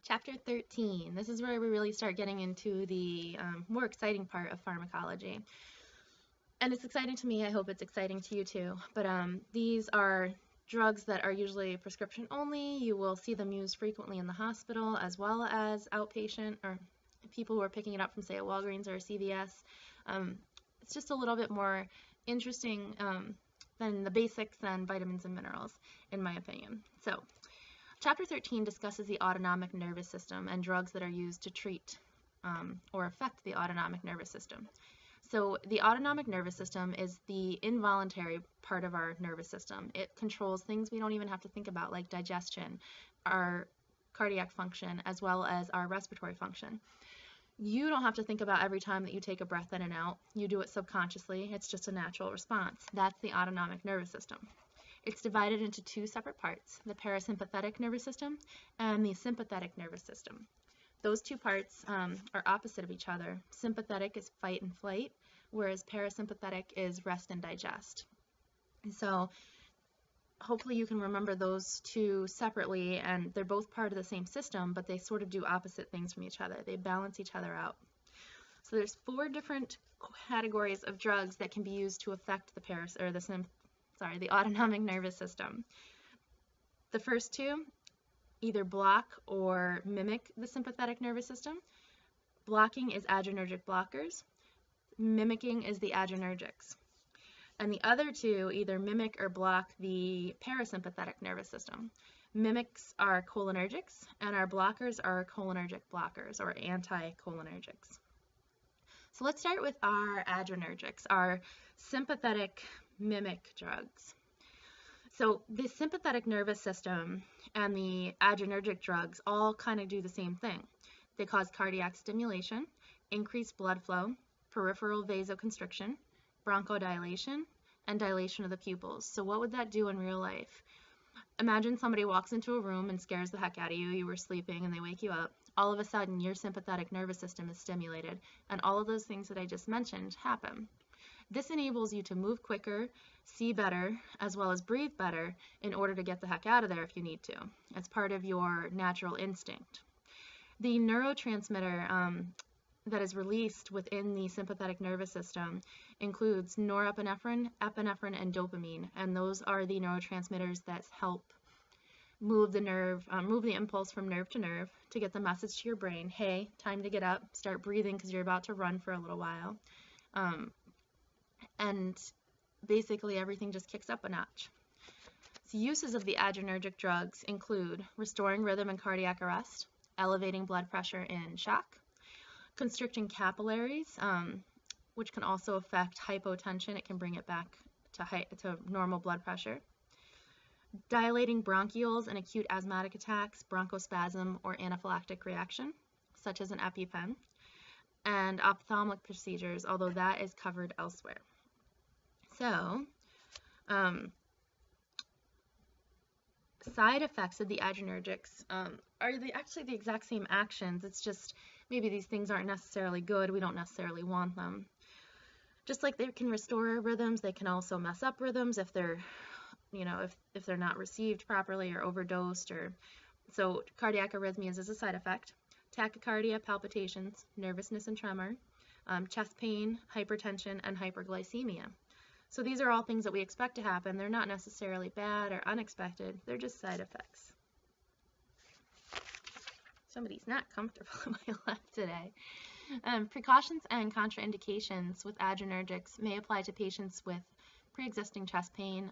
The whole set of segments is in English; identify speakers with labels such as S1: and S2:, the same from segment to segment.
S1: Chapter 13. This is where we really start getting into the more exciting part of pharmacology. And it's exciting to me. I hope it's exciting to you too. But these are drugs that are usually prescription only. You will see them used frequently in the hospital as well as outpatient or people who are picking it up from, say, a Walgreens or a CVS. It's just a little bit more interesting than the basics and vitamins and minerals, in my opinion. So, Chapter 13 discusses the autonomic nervous system and drugs that are used to treat or affect the autonomic nervous system. So the autonomic nervous system is the involuntary part of our nervous system. It controls things we don't even have to think about, like digestion, our cardiac function, as well as our respiratory function. You don't have to think about every time that you take a breath in and out. You do it subconsciously. It's just a natural response. That's the autonomic nervous system. It's divided into two separate parts, the parasympathetic nervous system and the sympathetic nervous system. Those two parts are opposite of each other. Sympathetic is fight and flight, whereas parasympathetic is rest and digest. And so hopefully you can remember those two separately, and they're both part of the same system, but they sort of do opposite things from each other. They balance each other out. So there's 4 different categories of drugs that can be used to affect the autonomic nervous system. The first 2 either block or mimic the sympathetic nervous system. Blocking is adrenergic blockers. Mimicking is the adrenergics. And the other 2 either mimic or block the parasympathetic nervous system. Mimics are cholinergics, and our blockers are cholinergic blockers or anticholinergics. So let's start with our adrenergics, our sympathetic mimic drugs. So the sympathetic nervous system and the adrenergic drugs all kind of do the same thing. They cause cardiac stimulation, increased blood flow, peripheral vasoconstriction, bronchodilation, and dilation of the pupils. So what would that do in real life? Imagine somebody walks into a room and scares the heck out of you. You were sleeping and they wake you up. All of a sudden, your sympathetic nervous system is stimulated, and all of those things that I just mentioned happen. This enables you to move quicker, see better, as well as breathe better in order to get the heck out of there if you need to. It's part of your natural instinct. The neurotransmitter that is released within the sympathetic nervous system includes norepinephrine, epinephrine, and dopamine, and those are the neurotransmitters that help move the impulse from nerve to nerve to get the message to your brain, hey, time to get up, start breathing because you're about to run for a little while. And basically everything just kicks up a notch. So uses of the adrenergic drugs include restoring rhythm and cardiac arrest, elevating blood pressure in shock, constricting capillaries, which can also affect hypotension. It can bring it back to normal blood pressure. Dilating bronchioles in acute asthmatic attacks, bronchospasm, or anaphylactic reaction, such as an EpiPen. And ophthalmic procedures, although that is covered elsewhere. So, side effects of the adrenergics are actually the exact same actions. It's just maybe these things aren't necessarily good. We don't necessarily want them. Just like they can restore rhythms, they can also mess up rhythms if they're, if they're not received properly or overdosed. So cardiac arrhythmias is a side effect. Tachycardia, palpitations, nervousness and tremor, chest pain, hypertension, and hyperglycemia. So these are all things that we expect to happen. They're not necessarily bad or unexpected. They're just side effects. Somebody's not comfortable on my lap today. Precautions and contraindications with adrenergics may apply to patients with pre-existing chest pain,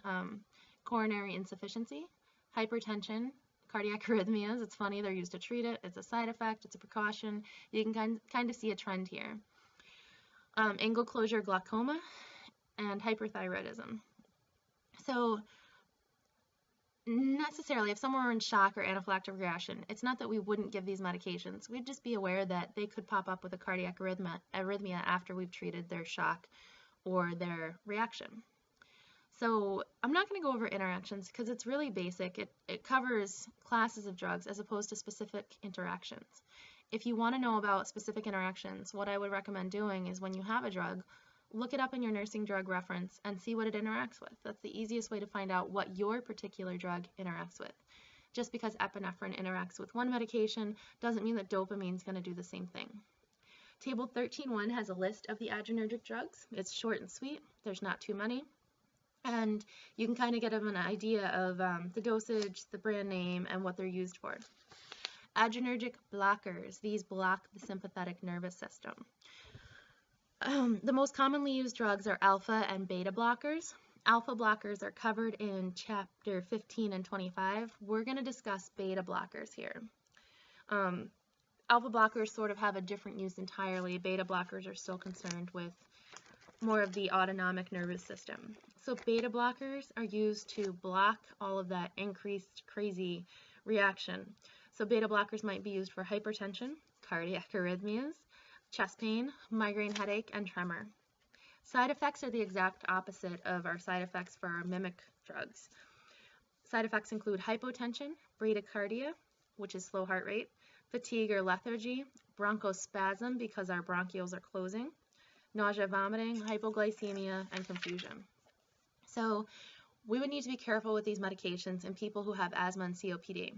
S1: coronary insufficiency, hypertension, cardiac arrhythmias. It's funny, they're used to treat it. It's a side effect. It's a precaution. You can kind of see a trend here. Angle closure glaucoma and hyperthyroidism. So necessarily, if someone were in shock or anaphylactic reaction, it's not that we wouldn't give these medications. We'd just be aware that they could pop up with a cardiac arrhythmia after we've treated their shock or their reaction. So I'm not going to go over interactions because it's really basic. It covers classes of drugs as opposed to specific interactions. If you want to know about specific interactions, what I would recommend doing is when you have a drug, look it up in your nursing drug reference and see what it interacts with. That's the easiest way to find out what your particular drug interacts with. Just because epinephrine interacts with one medication doesn't mean that dopamine is going to do the same thing. Table 13.1 has a list of the adrenergic drugs. It's short and sweet. There's not too many. And you can kind of get an idea of the dosage, the brand name, and what they're used for. Adrenergic blockers. These block the sympathetic nervous system. The most commonly used drugs are alpha and beta blockers. Alpha blockers are covered in chapter 15 and 25. We're going to discuss beta blockers here. Alpha blockers sort of have a different use entirely. Beta blockers are still concerned with more of the autonomic nervous system. So beta blockers are used to block all of that increased crazy reaction. So beta blockers might be used for hypertension, cardiac arrhythmias, chest pain, migraine headache, and tremor. Side effects are the exact opposite of our side effects for our mimic drugs. Side effects include hypotension, bradycardia, which is slow heart rate, fatigue or lethargy, bronchospasm because our bronchioles are closing, nausea, vomiting, hypoglycemia, and confusion. So we would need to be careful with these medications in people who have asthma and COPD.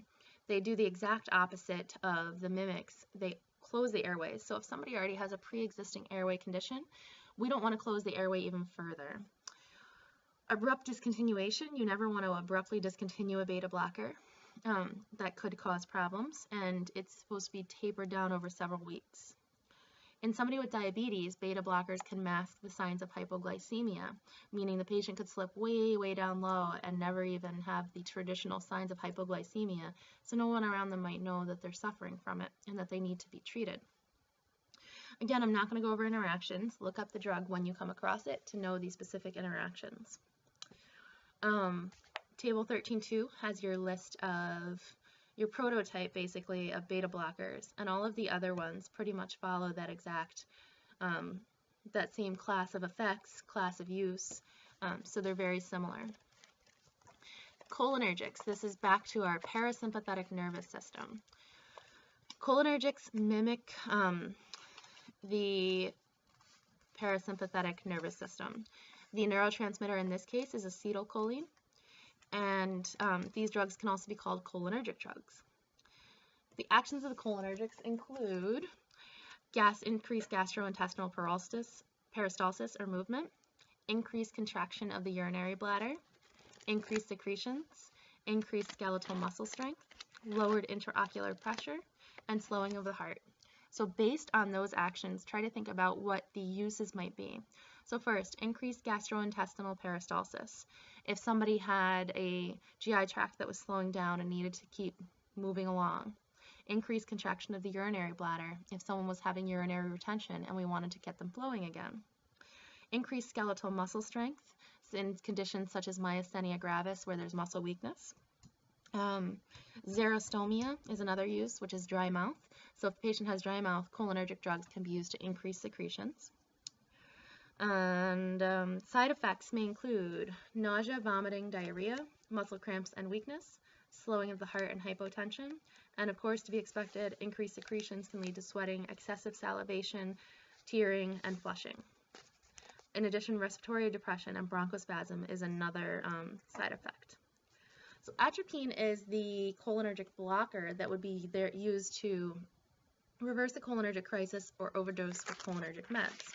S1: They do the exact opposite of the mimics. They close the airways. So if somebody already has a pre-existing airway condition, we don't want to close the airway even further. Abrupt discontinuation. You never want to abruptly discontinue a beta blocker. That could cause problems, and it's supposed to be tapered down over several weeks. In somebody with diabetes, beta blockers can mask the signs of hypoglycemia, meaning the patient could slip way, way down low and never even have the traditional signs of hypoglycemia, so no one around them might know that they're suffering from it and that they need to be treated. Again, I'm not going to go over interactions. Look up the drug when you come across it to know the specific interactions. Table 13.2 has your list of your prototype, basically, of beta blockers, and all of the other ones pretty much follow that exact, that same class of effects, class of use, so they're very similar. Cholinergics. This is back to our parasympathetic nervous system. Cholinergics mimic the parasympathetic nervous system. The neurotransmitter in this case is acetylcholine, and these drugs can also be called cholinergic drugs. The actions of the cholinergics include increased gastrointestinal peristalsis or movement, increased contraction of the urinary bladder, increased secretions, increased skeletal muscle strength, lowered intraocular pressure, and slowing of the heart. So based on those actions, try to think about what the uses might be. So first, increased gastrointestinal peristalsis. If somebody had a GI tract that was slowing down and needed to keep moving along. Increased contraction of the urinary bladder if someone was having urinary retention and we wanted to get them flowing again. Increased skeletal muscle strength in conditions such as myasthenia gravis where there's muscle weakness. Xerostomia is another use, which is dry mouth. So if the patient has dry mouth, cholinergic drugs can be used to increase secretions. And side effects may include nausea, vomiting, diarrhea, muscle cramps and weakness, slowing of the heart and hypotension, and of course, to be expected, increased secretions can lead to sweating, excessive salivation, tearing, and flushing. In addition, respiratory depression and bronchospasm is another side effect. So atropine is the cholinergic blocker that would be used to reverse a cholinergic crisis or overdose with cholinergic meds.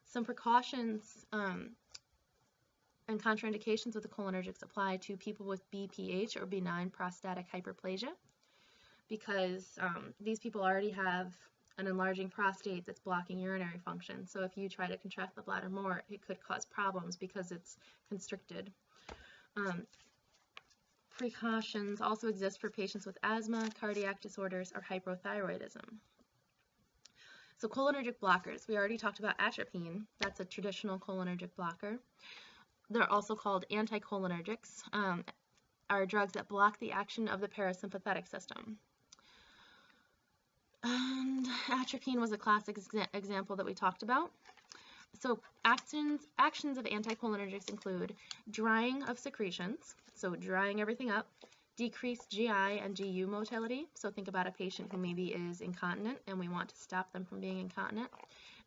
S1: Some precautions and contraindications with the cholinergics apply to people with BPH or benign prostatic hyperplasia because these people already have an enlarging prostate that's blocking urinary function. So if you try to contract the bladder more, it could cause problems because it's constricted. Precautions also exist for patients with asthma, cardiac disorders, or hypothyroidism. So cholinergic blockers, we already talked about atropine. That's a traditional cholinergic blocker. They're also called anticholinergics, are drugs that block the action of the parasympathetic system. And atropine was a classic example that we talked about. So actions of anticholinergics include drying of secretions, so drying everything up, decreased GI and GU motility, so think about a patient who maybe is incontinent and we want to stop them from being incontinent,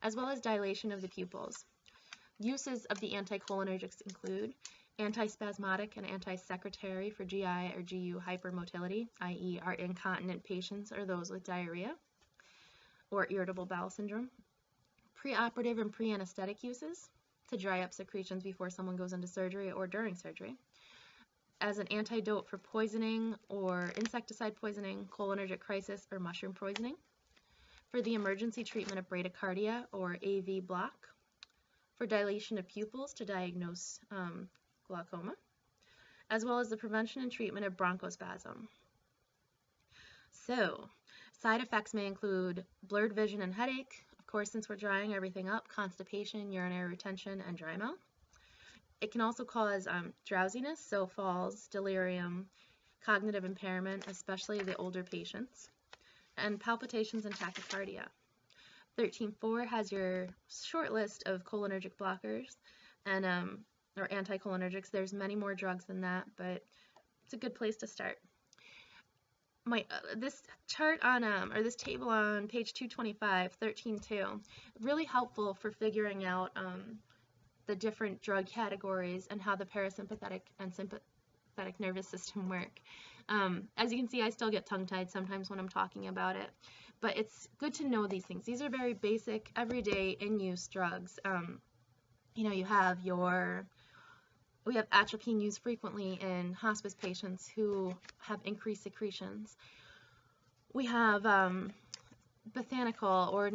S1: as well as dilation of the pupils. Uses of the anticholinergics include antispasmodic and antisecretory for GI or GU hypermotility, i.e. our incontinent patients or those with diarrhea or irritable bowel syndrome. Preoperative and pre-anesthetic uses to dry up secretions before someone goes into surgery or during surgery. As an antidote for poisoning or insecticide poisoning, cholinergic crisis, or mushroom poisoning. For the emergency treatment of bradycardia or AV block. For dilation of pupils to diagnose glaucoma, as well as the prevention and treatment of bronchospasm. So, side effects may include blurred vision and headache. Of course, since we're drying everything up, constipation, urinary retention, and dry mouth. It can also cause drowsiness, so falls, delirium, cognitive impairment, especially the older patients, and palpitations and tachycardia. 13.4 has your short list of cholinergic blockers and or anticholinergics. There's many more drugs than that, but it's a good place to start. This chart on or this table on page 225, 13.2, really helpful for figuring out the different drug categories and how the parasympathetic and sympathetic nervous system work. As you can see, I still get tongue-tied sometimes when I'm talking about it. But it's good to know these things. These are very basic, everyday, in-use drugs. You know, we have atropine used frequently in hospice patients who have increased secretions. We have bethanechol or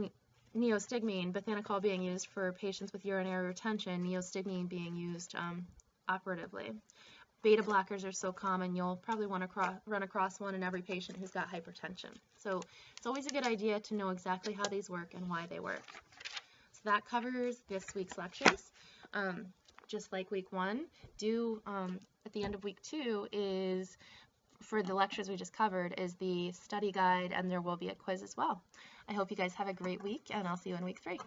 S1: neostigmine, bethanechol being used for patients with urinary retention, neostigmine being used operatively. Beta blockers are so common, you'll probably want to run across one in every patient who's got hypertension. So it's always a good idea to know exactly how these work and why they work. So that covers this week's lectures. Just like week 1, at the end of week 2 is, for the lectures we just covered, is the study guide, and there will be a quiz as well. I hope you guys have a great week, and I'll see you in week 3.